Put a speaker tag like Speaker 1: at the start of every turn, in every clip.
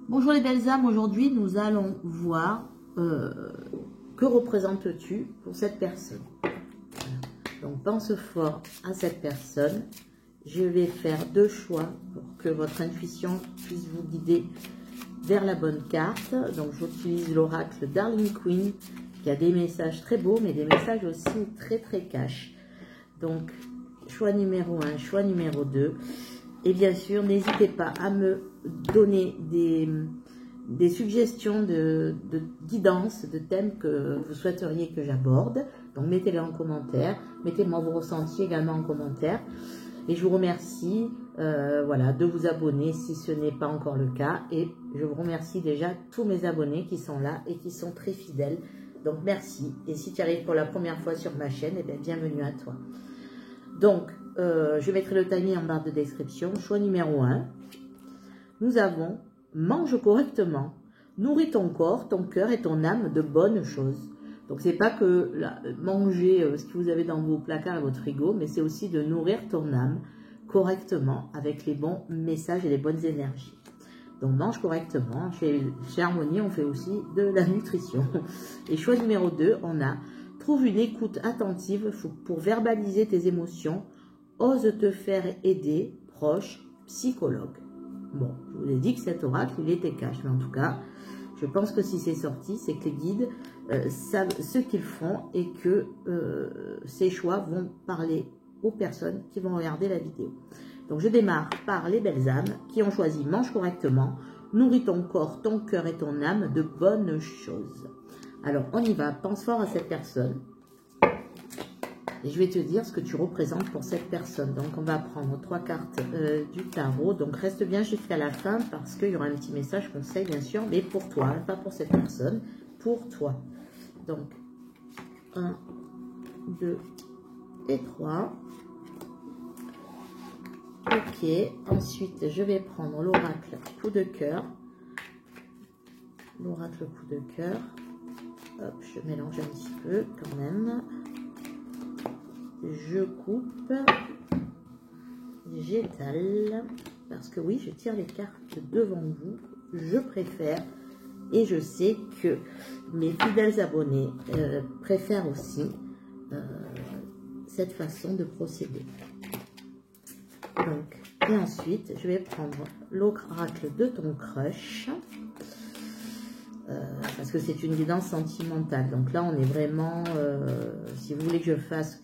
Speaker 1: Bonjour les belles âmes, aujourd'hui nous allons voir que représentes-tu pour cette personne. Donc pense fort à cette personne. Je vais faire deux choix pour que votre intuition puisse vous guider vers la bonne carte. Donc j'utilise l'oracle Darling Queen qui a des messages très beaux mais des messages aussi très cash. Donc choix numéro 1, choix numéro 2. Et bien sûr, n'hésitez pas à me donner des suggestions de guidance, de thèmes que vous souhaiteriez que j'aborde. Donc, mettez-les en commentaire. Mettez-moi vos ressentis également en commentaire. Et je vous remercie voilà, de vous abonner si ce n'est pas encore le cas. Et je vous remercie déjà tous mes abonnés qui sont là et qui sont très fidèles. Donc, merci. Et si tu arrives pour la première fois sur ma chaîne, eh bien, bienvenue à toi. Donc, je mettrai le timing en barre de description. Choix numéro 1. Nous avons « Mange correctement, nourris ton corps, ton cœur et ton âme de bonnes choses ». Donc, c'est pas que manger ce que vous avez dans vos placards et votre frigo, mais c'est aussi de nourrir ton âme correctement avec les bons messages et les bonnes énergies. Donc, mange correctement. Chez Harmonie, on fait aussi de la nutrition. Et choix numéro 2, on a « Trouve une écoute attentive pour verbaliser tes émotions. Ose te faire aider, proche, psychologue. » Bon, je vous ai dit que cet oracle, il était cash. Mais en tout cas, je pense que si c'est sorti, c'est que les guides savent ce qu'ils font et que ces choix vont parler aux personnes qui vont regarder la vidéo. Donc, je démarre par les belles âmes qui ont choisi « Mange correctement, nourris ton corps, ton cœur et ton âme de bonnes choses ». Alors, on y va. Pense fort à cette personne. Et je vais te dire ce que tu représentes pour cette personne. Donc, on va prendre 3 cartes du tarot. Donc, reste bien jusqu'à la fin parce qu'il y aura un petit message conseil, bien sûr, mais pour toi, hein, pas pour cette personne, pour toi. Donc, 1, 2 et 3. Ok. Ensuite, je vais prendre l'oracle coup de cœur. L'oracle coup de cœur. Hop, je mélange un petit peu quand même. Je coupe, j'étale, parce que oui, je tire les cartes devant vous, je préfère, et je sais que mes fidèles abonnés préfèrent aussi cette façon de procéder. Donc, et ensuite, je vais prendre l'oracle de ton crush, parce que c'est une guidance sentimentale. Donc là, on est vraiment, si vous voulez que je fasse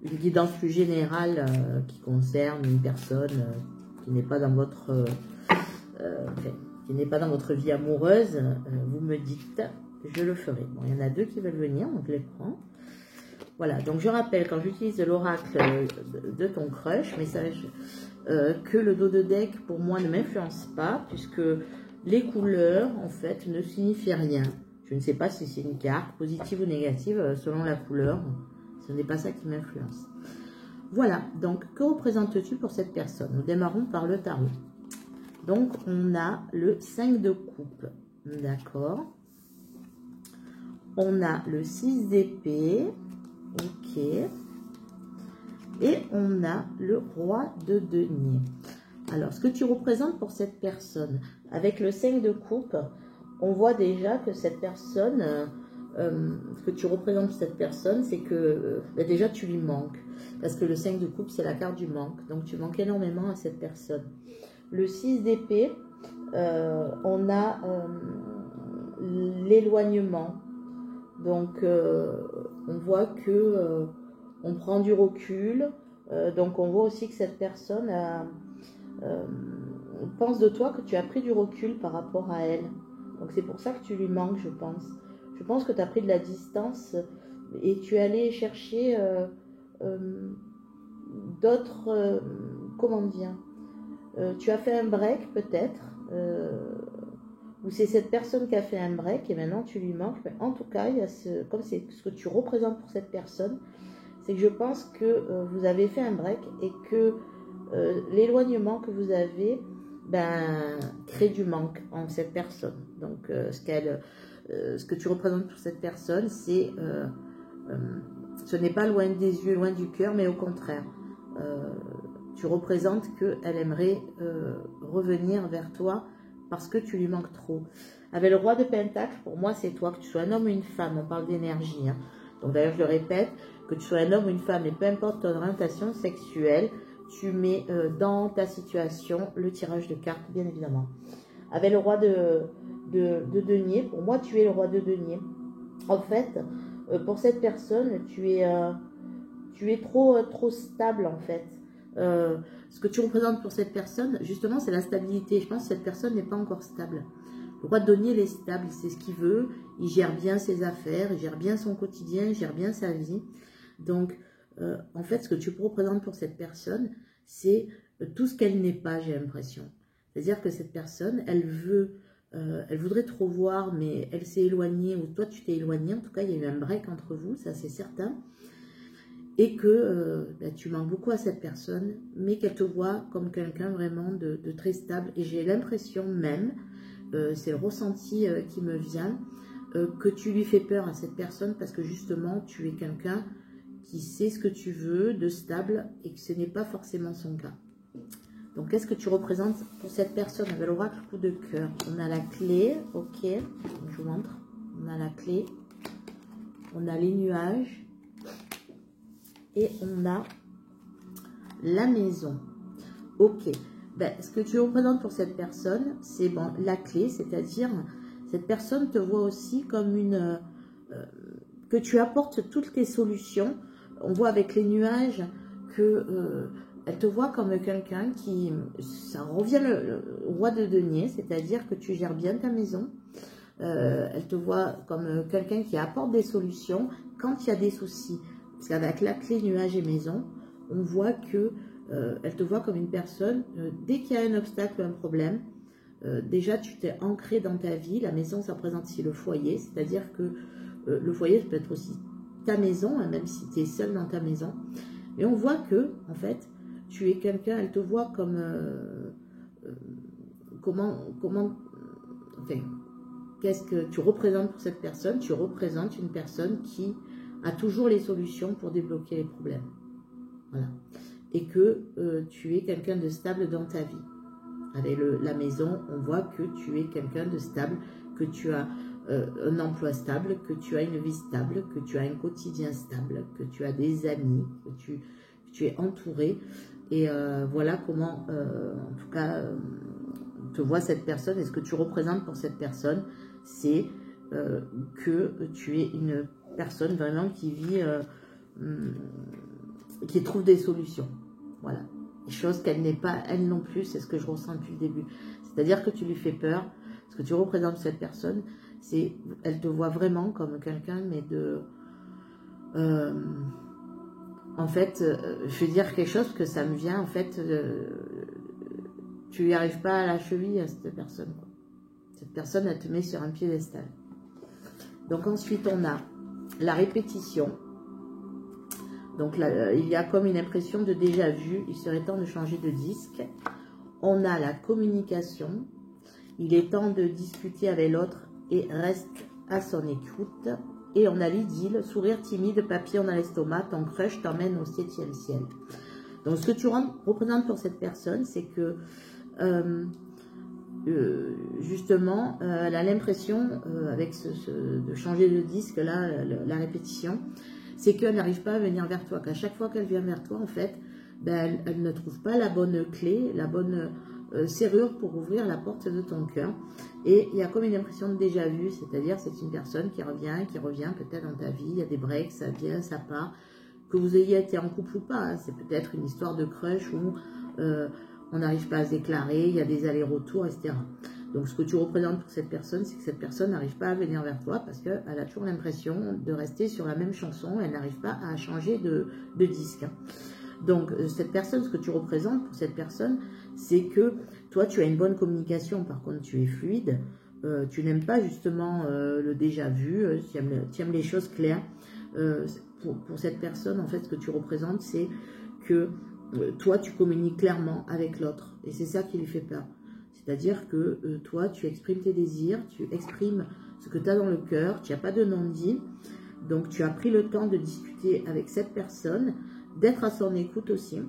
Speaker 1: une guidance plus générale qui concerne une personne qui n'est pas dans votre vie amoureuse, vous me dites, je le ferai. Bon, il y en a 2 qui veulent venir, donc je les prends. Voilà, donc je rappelle, quand j'utilise l'oracle de ton crush, message que le dos de deck, pour moi, ne m'influence pas, puisque les couleurs, en fait, ne signifient rien. Je ne sais pas si c'est une carte positive ou négative selon la couleur. Ce n'est pas ça qui m'influence. Voilà, donc que représentes-tu pour cette personne? Nous démarrons par le tarot. Donc, on a le 5 de coupe. D'accord. On a le 6 d'épée. Ok. Et on a le roi de denier. Alors, ce que tu représentes pour cette personne, avec le 5 de coupe, on voit déjà que cette personne, ce que tu représentes pour cette personne, c'est que déjà tu lui manques. Parce que le 5 de coupe, c'est la carte du manque. Donc, tu manques énormément à cette personne. Le 6 d'épée, on a l'éloignement. Donc, on voit que on prend du recul. Donc, on voit aussi que cette personne pense de toi que tu as pris du recul par rapport à elle. Donc, c'est pour ça que tu lui manques, je pense. Je pense que tu as pris de la distance et tu es allé chercher d'autres... comment dire, tu as fait un break peut-être, ou c'est cette personne qui a fait un break et maintenant tu lui manques. Mais en tout cas, il y a comme c'est ce que tu représentes pour cette personne, c'est que je pense que vous avez fait un break et que l'éloignement que vous avez crée du manque en cette personne. Donc, ce que tu représentes pour cette personne, c'est ce n'est pas loin des yeux, loin du cœur, mais au contraire. Tu représentes qu'elle aimerait revenir vers toi parce que tu lui manques trop. Avec le roi de Pentacle, pour moi, c'est toi, que tu sois un homme ou une femme, on parle d'énergie. Hein. Donc d'ailleurs, je le répète, que tu sois un homme ou une femme, et peu importe ton orientation sexuelle, tu mets dans ta situation le tirage de cartes, bien évidemment. Avec le roi de denier, pour moi, tu es le roi de denier. En fait, pour cette personne, tu es trop stable, en fait. Ce que tu représentes pour cette personne, justement, c'est la stabilité. Je pense que cette personne n'est pas encore stable. Le roi de denier, il est stable, il sait ce qu'il veut, il gère bien ses affaires, il gère bien son quotidien, il gère bien sa vie. Donc, en fait, ce que tu représentes pour cette personne, c'est tout ce qu'elle n'est pas, j'ai l'impression. C'est-à-dire que cette personne, elle voudrait te revoir, mais elle s'est éloignée, ou toi tu t'es éloigné, en tout cas il y a eu un break entre vous, ça c'est certain, et que tu manques beaucoup à cette personne, mais qu'elle te voit comme quelqu'un vraiment de très stable, et j'ai l'impression même, c'est le ressenti qui me vient, que tu lui fais peur à cette personne, parce que justement tu es quelqu'un qui sait ce que tu veux, de stable, et que ce n'est pas forcément son cas. Donc, qu'est-ce que tu représentes pour cette personne avec l'oracle coup de cœur? On a la clé, ok, je vous montre. On a la clé, on a les nuages et on a la maison. Ok, ben, ce que tu représentes pour cette personne, c'est bon, la clé, c'est-à-dire cette personne te voit aussi comme une... que tu apportes toutes tes solutions. On voit avec les nuages que... elle te voit comme quelqu'un qui, ça revient le roi de denier, c'est-à-dire que tu gères bien ta maison. Elle te voit comme quelqu'un qui apporte des solutions quand il y a des soucis. Parce qu'avec la clé nuage et maison, on voit que elle te voit comme une personne, dès qu'il y a un obstacle, un problème, déjà tu t'es ancré dans ta vie. La maison, ça représente aussi le foyer, c'est-à-dire que le foyer, ça peut être aussi ta maison, hein, même si tu es seul dans ta maison. Et on voit que, en fait, tu es quelqu'un, elle te voit comme enfin, qu'est-ce que tu représentes pour cette personne? Tu représentes une personne qui a toujours les solutions pour débloquer les problèmes. Voilà. Et que tu es quelqu'un de stable dans ta vie. Avec la maison, on voit que tu es quelqu'un de stable, que tu as un emploi stable, que tu as une vie stable, que tu as un quotidien stable, que tu as des amis, que tu es entouré. Et voilà comment, en tout cas, te voit cette personne. Et ce que tu représentes pour cette personne, c'est que tu es une personne vraiment qui vit, qui trouve des solutions. Voilà. Chose qu'elle n'est pas, elle non plus, c'est ce que je ressens depuis le début. C'est-à-dire que tu lui fais peur. Ce que tu représentes cette personne, c'est, elle te voit vraiment comme quelqu'un, mais de... en fait, je vais dire quelque chose que ça me vient, en fait, tu n'y arrives pas à la cheville à cette personne. Quoi. Cette personne, elle te met sur un piédestal. Donc ensuite, on a la répétition. Donc là, il y a comme une impression de déjà vu. Il serait temps de changer de disque. On a la communication. Il est temps de discuter avec l'autre et reste à son écoute. Et on a l'idylle, sourire timide, papillon dans l'estomac, ton crush t'emmène au 7e ciel. Donc ce que tu représentes pour cette personne, c'est que justement, elle a l'impression, avec de changer de disque, là, la répétition, c'est qu'elle n'arrive pas à venir vers toi, qu'à chaque fois qu'elle vient vers toi, en fait, ben, elle ne trouve pas la bonne clé, la bonne serrure pour ouvrir la porte de ton cœur. Et il y a comme une impression de déjà vu, c'est-à-dire c'est une personne qui revient peut-être dans ta vie, il y a des breaks, ça vient, ça part, que vous ayez été en couple ou pas, hein, c'est peut-être une histoire de crush où on n'arrive pas à se déclarer, il y a des allers-retours, etc. Donc ce que tu représentes pour cette personne, c'est que cette personne n'arrive pas à venir vers toi parce qu'elle a toujours l'impression de rester sur la même chanson, elle n'arrive pas à changer de disque. Donc cette personne, ce que tu représentes pour cette personne, c'est que toi tu as une bonne communication, par contre tu es fluide, tu n'aimes pas justement le déjà vu, tu aimes les choses claires. Pour cette personne, en fait, ce que tu représentes, c'est que toi tu communiques clairement avec l'autre et c'est ça qui lui fait peur. C'est-à-dire que toi, tu exprimes tes désirs, tu exprimes ce que tu as dans le cœur, tu n'as pas de non-dit. Donc, tu as pris le temps de discuter avec cette personne, d'être à son écoute aussi.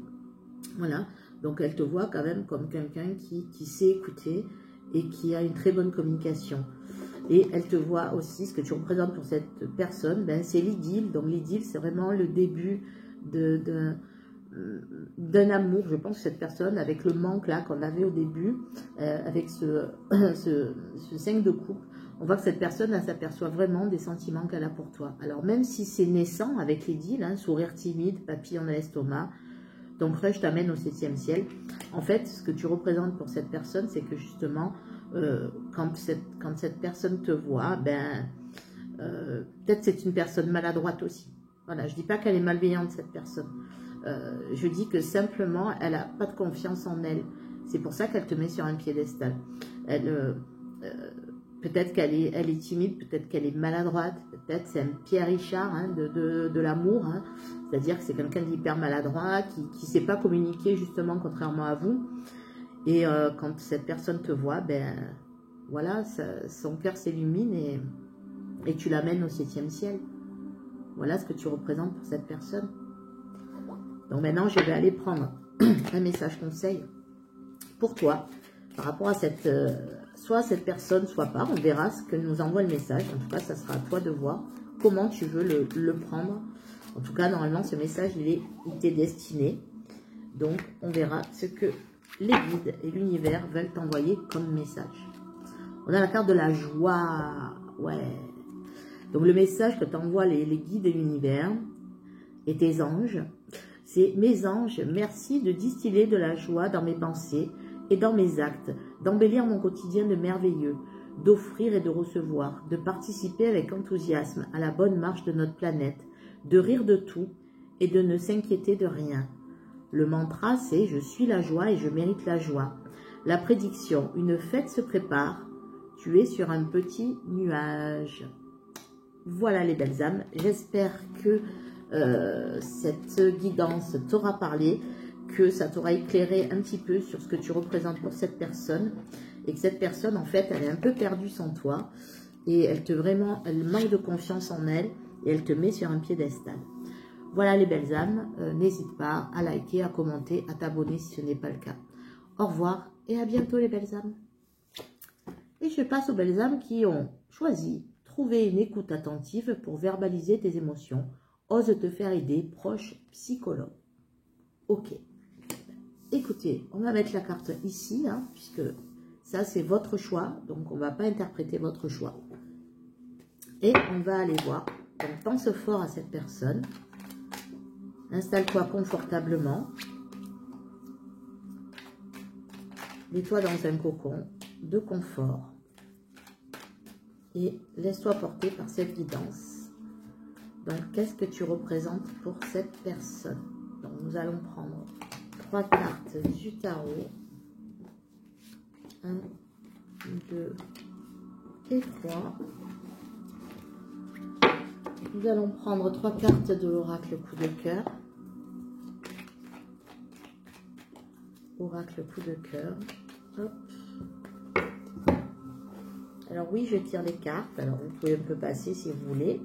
Speaker 1: Voilà. Donc, elle te voit quand même comme quelqu'un qui sait écouter et qui a une très bonne communication. Et elle te voit aussi, ce que tu représentes pour cette personne, ben, c'est l'idylle. Donc l'idylle, c'est vraiment le début d'un amour, je pense, cette personne, avec le manque là qu'on avait au début, avec ce 5 de coupe, on voit que cette personne là s'aperçoit vraiment des sentiments qu'elle a pour toi. Alors même si c'est naissant avec l'idylle, hein, sourire timide, papillon à l'estomac, ton crush t'amène au 7e ciel. En fait, ce que tu représentes pour cette personne, c'est que justement, quand cette personne te voit, ben, peut-être c'est une personne maladroite aussi. Voilà, je dis pas qu'elle est malveillante, cette personne. Je dis que simplement, elle n'a pas de confiance en elle. C'est pour ça qu'elle te met sur un piédestal. Peut-être qu'elle est timide, peut-être qu'elle est maladroite, peut-être c'est un Pierre Richard, hein, de l'amour. Hein. C'est-à-dire que c'est quelqu'un d'hyper maladroit, qui ne sait pas communiquer justement, contrairement à vous. Et quand cette personne te voit, ben voilà, son cœur s'illumine et tu l'amènes au 7e ciel. Voilà ce que tu représentes pour cette personne. Donc maintenant, je vais aller prendre un message conseil pour toi, par rapport à soit cette personne, soit pas. On verra ce que nous envoie le message. En tout cas, ça sera à toi de voir comment tu veux le prendre. En tout cas, normalement, ce message, il t'est destiné. Donc, on verra ce que les guides et l'univers veulent t'envoyer comme message. On a la carte de la joie. Ouais. Donc, le message que t'envoient les guides et l'univers et tes anges, c'est: mes anges, merci de distiller de la joie dans mes pensées et dans mes actes, d'embellir mon quotidien de merveilleux, d'offrir et de recevoir, de participer avec enthousiasme à la bonne marche de notre planète, de rire de tout et de ne s'inquiéter de rien. Le mantra, c'est: je suis la joie et je mérite la joie. La prédiction, une fête se prépare, tu es sur un petit nuage. Voilà les belles âmes, j'espère que cette guidance t'aura parlé, que ça t'aura éclairé un petit peu sur ce que tu représentes pour cette personne, et que cette personne, en fait, elle est un peu perdue sans toi, et elle manque de confiance en elle, et elle te met sur un piédestal. Voilà les belles âmes, n'hésite pas à liker, à commenter, à t'abonner si ce n'est pas le cas. Au revoir, et à bientôt les belles âmes. Et je passe aux belles âmes qui ont choisi, trouver une écoute attentive pour verbaliser tes émotions. Ose te faire aider, proche psychologue. Ok. Écoutez, on va mettre la carte ici, hein, puisque ça c'est votre choix, donc on ne va pas interpréter votre choix. Et on va aller voir. Donc pense fort à cette personne. Installe-toi confortablement. Mets-toi dans un cocon de confort. Et laisse-toi porter par cette guidance. Donc, qu'est-ce que tu représentes pour cette personne? Donc, nous allons prendre 3 cartes du tarot. 1, 2 et 3. Nous allons prendre 3 cartes de l'oracle coup de cœur. Oracle coup de cœur. Hop. Alors oui, je tire les cartes. Alors, vous pouvez un peu passer si vous voulez.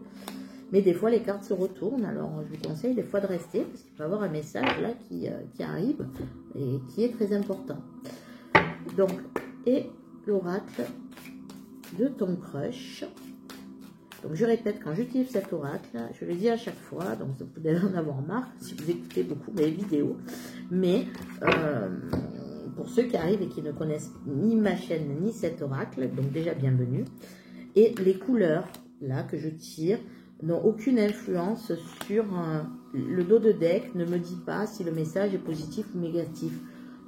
Speaker 1: Mais des fois, les cartes se retournent. Alors, je vous conseille des fois de rester parce qu'il peut y avoir un message là qui arrive et qui est très important. Donc, et l'oracle de ton crush. Donc, je répète, quand j'utilise cet oracle, je le dis à chaque fois. Donc, vous pouvez en avoir marre si vous écoutez beaucoup mes vidéos. Mais pour ceux qui arrivent et qui ne connaissent ni ma chaîne ni cet oracle, donc déjà bienvenue. Et les couleurs là que je tire n'ont aucune influence sur le dos de deck, ne me dit pas si le message est positif ou négatif.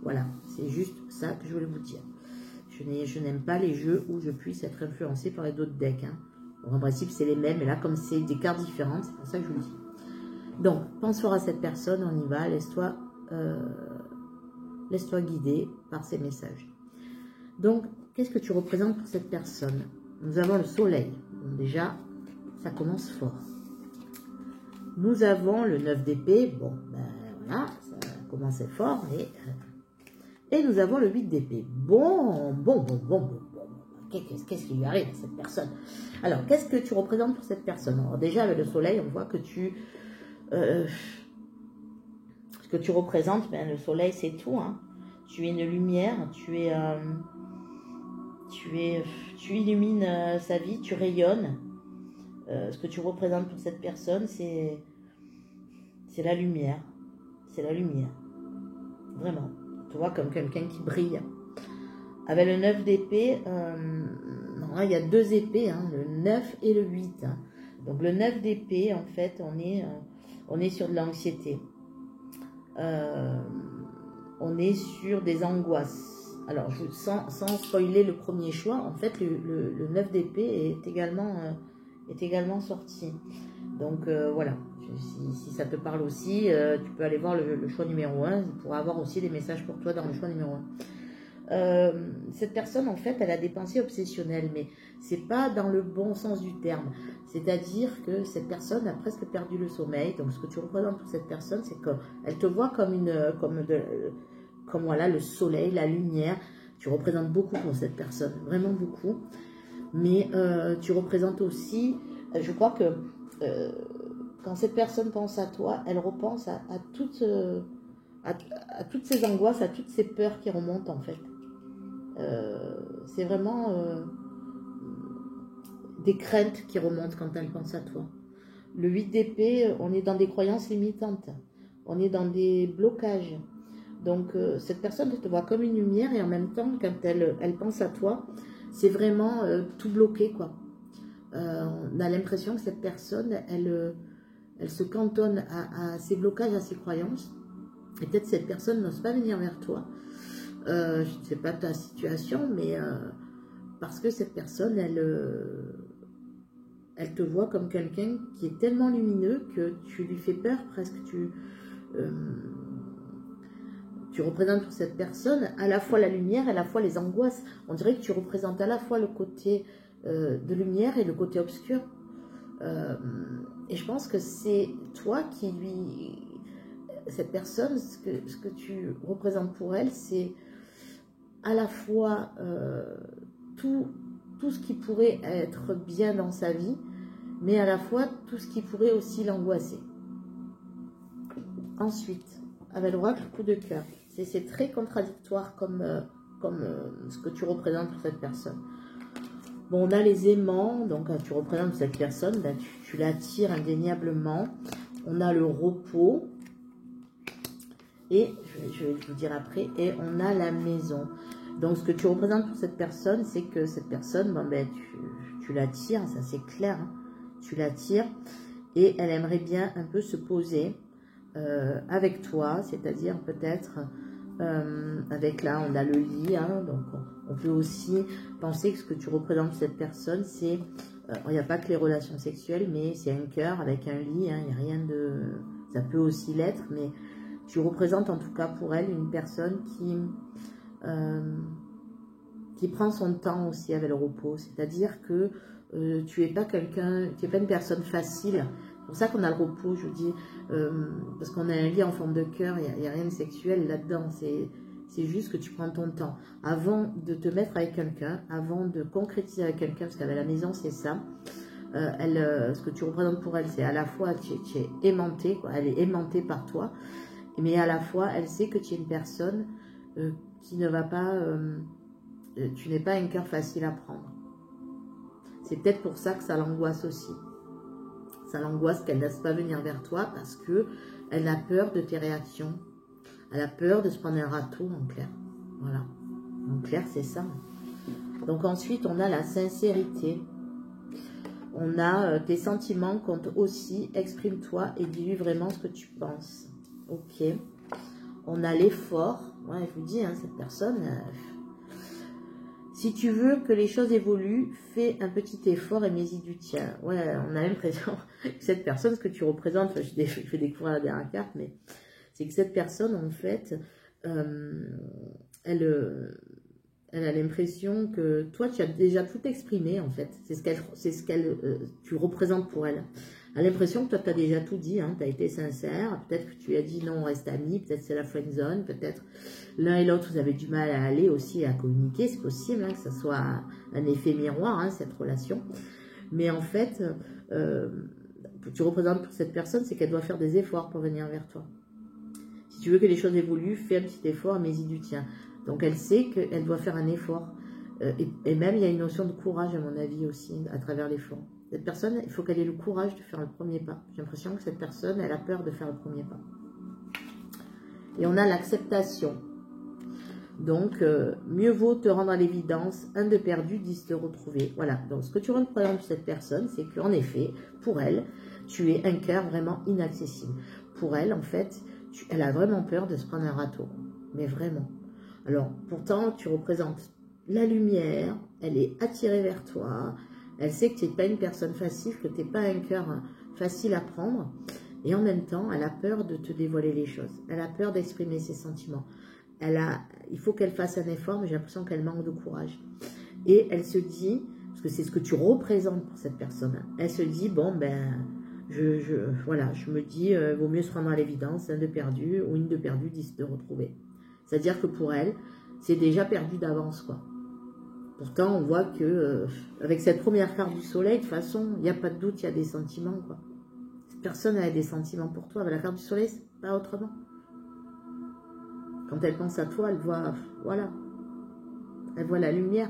Speaker 1: Voilà, c'est juste ça que je voulais vous dire. Je n'aime pas les jeux où je puisse être influencé par les dos de deck. Hein. Donc, en principe, c'est les mêmes, mais là, comme c'est des cartes différentes, c'est pour ça que je vous le dis. Donc, pense fort à cette personne, on y va, laisse-toi guider par ces messages. Donc, qu'est-ce que tu représentes pour cette personne? Nous avons le soleil. Donc, déjà, ça commence fort. Nous avons le 9 d'épée. Bon, ben voilà, ça commençait fort. Et nous avons le 8 d'épée. Bon. Qu'est-ce qui lui arrive à cette personne? Alors, qu'est-ce que tu représentes pour cette personne? Alors, déjà, avec le soleil, on voit que ce que tu représentes, ben, le soleil, c'est tout. Hein. Tu es une lumière, tu es tu illumines sa vie, tu rayonnes. Ce que tu représentes pour cette personne, c'est la lumière. C'est la lumière. Vraiment. Tu vois, comme quelqu'un qui brille. Avec le 9 d'épée, non, là, il y a 2 épées, hein, le 9 et le 8. Hein. Donc le 9 d'épée, en fait, on est sur de l'anxiété. On est sur des angoisses. Alors, sans spoiler le premier choix, en fait, le 9 d'épée est également sorti. Donc, voilà. Si ça te parle aussi, tu peux aller voir le choix numéro 1. Tu pourras avoir aussi des messages pour toi dans le choix numéro 1. Cette personne, en fait, elle a des pensées obsessionnelles, mais c'est pas dans le bon sens du terme. C'est-à-dire que cette personne a presque perdu le sommeil. Donc, ce que tu représentes pour cette personne, c'est qu'elle te voit comme voilà, le soleil, la lumière. Tu représentes beaucoup pour cette personne, vraiment beaucoup. Mais tu représentes aussi, je crois que quand cette personne pense à toi, elle repense à toutes ces angoisses, à toutes ces peurs qui remontent, en fait. C'est vraiment des craintes qui remontent quand elle pense à toi. Le 8 d'épée, on est dans des croyances limitantes. On est dans des blocages. Donc, cette personne te voit comme une lumière et en même temps, quand elle pense à toi, c'est vraiment tout bloqué, quoi. On a l'impression que cette personne, elle se cantonne à ses blocages, à ses croyances. Et peut-être cette personne n'ose pas venir vers toi. Je ne sais pas ta situation, mais parce que cette personne, elle te voit comme quelqu'un qui est tellement lumineux que tu lui fais peur presque. Tu représentes pour cette personne à la fois la lumière et à la fois les angoisses. On dirait que tu représentes à la fois le côté de lumière et le côté obscur. Et je pense que c'est toi qui lui... Cette personne, ce que tu représentes pour elle, c'est à la fois tout ce qui pourrait être bien dans sa vie, mais à la fois tout ce qui pourrait aussi l'angoisser. Ensuite, avec l'oracle coup de cœur, c'est très contradictoire comme ce que tu représentes pour cette personne. Bon, on a les aimants, donc tu représentes cette personne, ben, tu l'attires indéniablement. On a le repos, et je vais vous dire après, et on a la maison. Donc, ce que tu représentes pour cette personne, c'est que cette personne, bon, ben, tu l'attires, ça c'est clair, hein, tu l'attires, et elle aimerait bien un peu se poser avec toi, c'est-à-dire peut-être avec là, on a le lit, hein, donc on peut aussi penser que ce que tu représentes pour cette personne, c'est, il n'y a pas que les relations sexuelles, mais c'est un cœur avec un lit, hein, il n'y a rien de... Ça peut aussi l'être, mais tu représentes en tout cas pour elle une personne qui prend son temps aussi avec le repos. C'est-à-dire que tu n'es pas quelqu'un, tu n'es pas une personne facile. C'est pour ça qu'on a le repos, je vous dis, parce qu'on a un lit en forme de cœur, il n'y a rien de sexuel là-dedans. C'est juste que tu prends ton temps. Avant de te mettre avec quelqu'un, avant de concrétiser avec quelqu'un, parce qu'avec la maison, c'est ça. Ce que tu représentes pour elle, c'est à la fois, tu es aimantée, quoi, elle est aimantée par toi, mais à la fois, elle sait que tu es une personne qui ne va pas... tu n'es pas un cœur facile à prendre. C'est peut-être pour ça que ça l'angoisse aussi. Ça l'angoisse qu'elle ne laisse pas venir vers toi parce qu'elle a peur de tes réactions. Elle a peur de se prendre un râteau, en clair. Voilà. En clair, c'est ça. Donc ensuite, on a la sincérité. On a tes sentiments comptent aussi. Exprime-toi et dis-lui vraiment ce que tu penses. Ok. On a l'effort. Ouais, je vous dis, hein, cette personne... si tu veux que les choses évoluent, fais un petit effort et mets-y du tien. Ouais, on a l'impression que cette personne, ce que tu représentes, je fais découvrir la dernière carte, mais c'est que cette personne, en fait, elle a l'impression que toi, tu as déjà tout exprimé, en fait. C'est ce qu'elle tu représentes pour elle. Elle a l'impression que toi, tu as déjà tout dit, hein, tu as été sincère. Peut-être que tu as dit non, on reste amis. Peut-être c'est la friend zone. Peut-être l'un et l'autre, vous avez du mal à aller aussi, à communiquer. C'est possible hein, que ça soit un effet miroir, hein, cette relation. Mais en fait, tu représentes pour cette personne, c'est qu'elle doit faire des efforts pour venir vers toi. Si tu veux que les choses évoluent, fais un petit effort, mets-y du tien. Donc elle sait qu'elle doit faire un effort. Et même, il y a une notion de courage, à mon avis, aussi, à travers les fonds. Cette personne, il faut qu'elle ait le courage de faire le premier pas. J'ai l'impression que cette personne, elle a peur de faire le premier pas. Et on a l'acceptation. Donc, mieux vaut te rendre à l'évidence, 1 de perdu, 10 de retrouvé. Voilà, donc ce que tu représentes de cette personne, c'est qu'en effet, pour elle, tu es un cœur vraiment inaccessible. Pour elle, en fait, elle a vraiment peur de se prendre un râteau. Mais vraiment. Alors, pourtant, tu représentes la lumière, elle est attirée vers toi, elle sait que tu n'es pas une personne facile, que tu n'es pas un cœur facile à prendre. Et en même temps, elle a peur de te dévoiler les choses. Elle a peur d'exprimer ses sentiments. Il faut qu'elle fasse un effort, mais j'ai l'impression qu'elle manque de courage. Et elle se dit, parce que c'est ce que tu représentes pour cette personne, elle se dit, bon, ben, voilà, je me dis, vaut mieux se rendre à l'évidence, 1 de perdu, ou 1 de perdu, 10 de retrouvé. C'est-à-dire que pour elle, c'est déjà perdu d'avance, quoi. Pourtant, on voit que, avec cette première carte du soleil, de toute façon, il n'y a pas de doute, il y a des sentiments, quoi. Cette personne a des sentiments pour toi, avec la carte du soleil, c'est pas autrement. Quand elle pense à toi, elle voit, voilà, elle voit la lumière.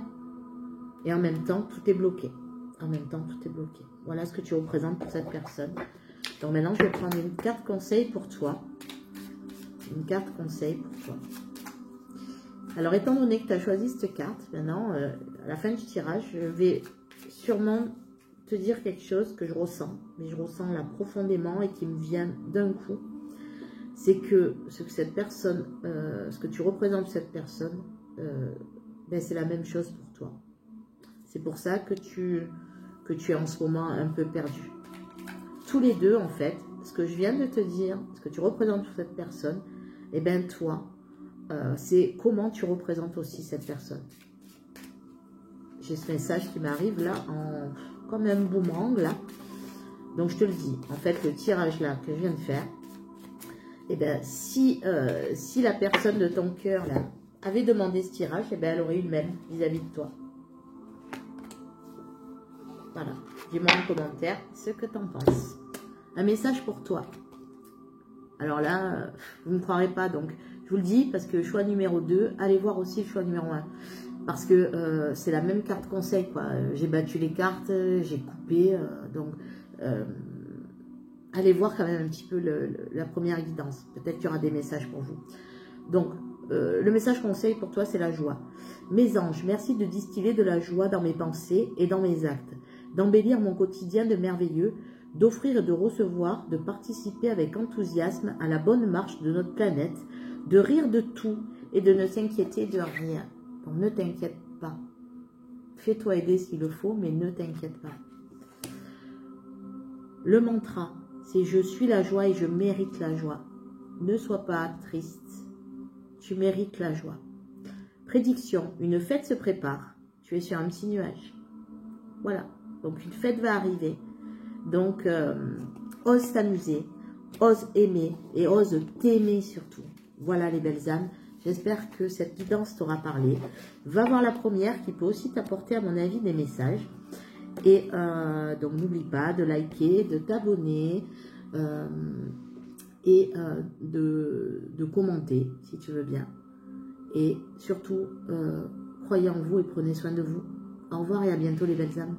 Speaker 1: Et en même temps, tout est bloqué. En même temps, tout est bloqué. Voilà ce que tu représentes pour cette personne. Donc maintenant, je vais prendre une carte conseil pour toi. Une carte conseil pour toi. Alors, étant donné que tu as choisi cette carte, maintenant, à la fin du tirage, je vais sûrement te dire quelque chose que je ressens. Mais je ressens là profondément et qui me vient d'un coup. C'est que ce que cette personne, ce que tu représentes cette personne, ben c'est la même chose pour toi. C'est pour ça que tu es en ce moment un peu perdu. Tous les deux, en fait, ce que je viens de te dire, ce que tu représentes pour cette personne, et eh bien toi, c'est comment tu représentes aussi cette personne. J'ai ce message qui m'arrive là, comme un boomerang là. Donc je te le dis, en fait, le tirage là que je viens de faire, et bien, si la personne de ton cœur là avait demandé ce tirage, et bien, elle aurait eu le même vis-à-vis de toi. Voilà. Dis-moi en commentaire ce que tu en penses. Un message pour toi. Alors là, vous ne me croirez pas, donc je vous le dis parce que choix numéro 2, allez voir aussi le choix numéro 1. Parce que c'est la même carte conseil, quoi. J'ai battu les cartes, j'ai coupé, donc... allez voir quand même un petit peu la première guidance. Peut-être qu'il y aura des messages pour vous. Donc, le message conseil pour toi, c'est la joie. Mes anges, merci de distiller de la joie dans mes pensées et dans mes actes, d'embellir mon quotidien de merveilleux, d'offrir et de recevoir, de participer avec enthousiasme à la bonne marche de notre planète, de rire de tout et de ne s'inquiéter de rien. Donc, ne t'inquiète pas. Fais-toi aider s'il le faut, mais ne t'inquiète pas. Le mantra, c'est « Je suis la joie et je mérite la joie ». Ne sois pas triste. Tu mérites la joie. Prédiction, une fête se prépare. Tu es sur un petit nuage. Voilà. Donc, une fête va arriver. Donc, ose t'amuser, ose aimer et ose t'aimer surtout. Voilà les belles âmes. J'espère que cette guidance t'aura parlé. Va voir la première qui peut aussi t'apporter, à mon avis, des messages. Et donc, n'oublie pas de liker, de t'abonner et de commenter si tu veux bien. Et surtout, croyez en vous et prenez soin de vous. Au revoir et à bientôt les belles âmes.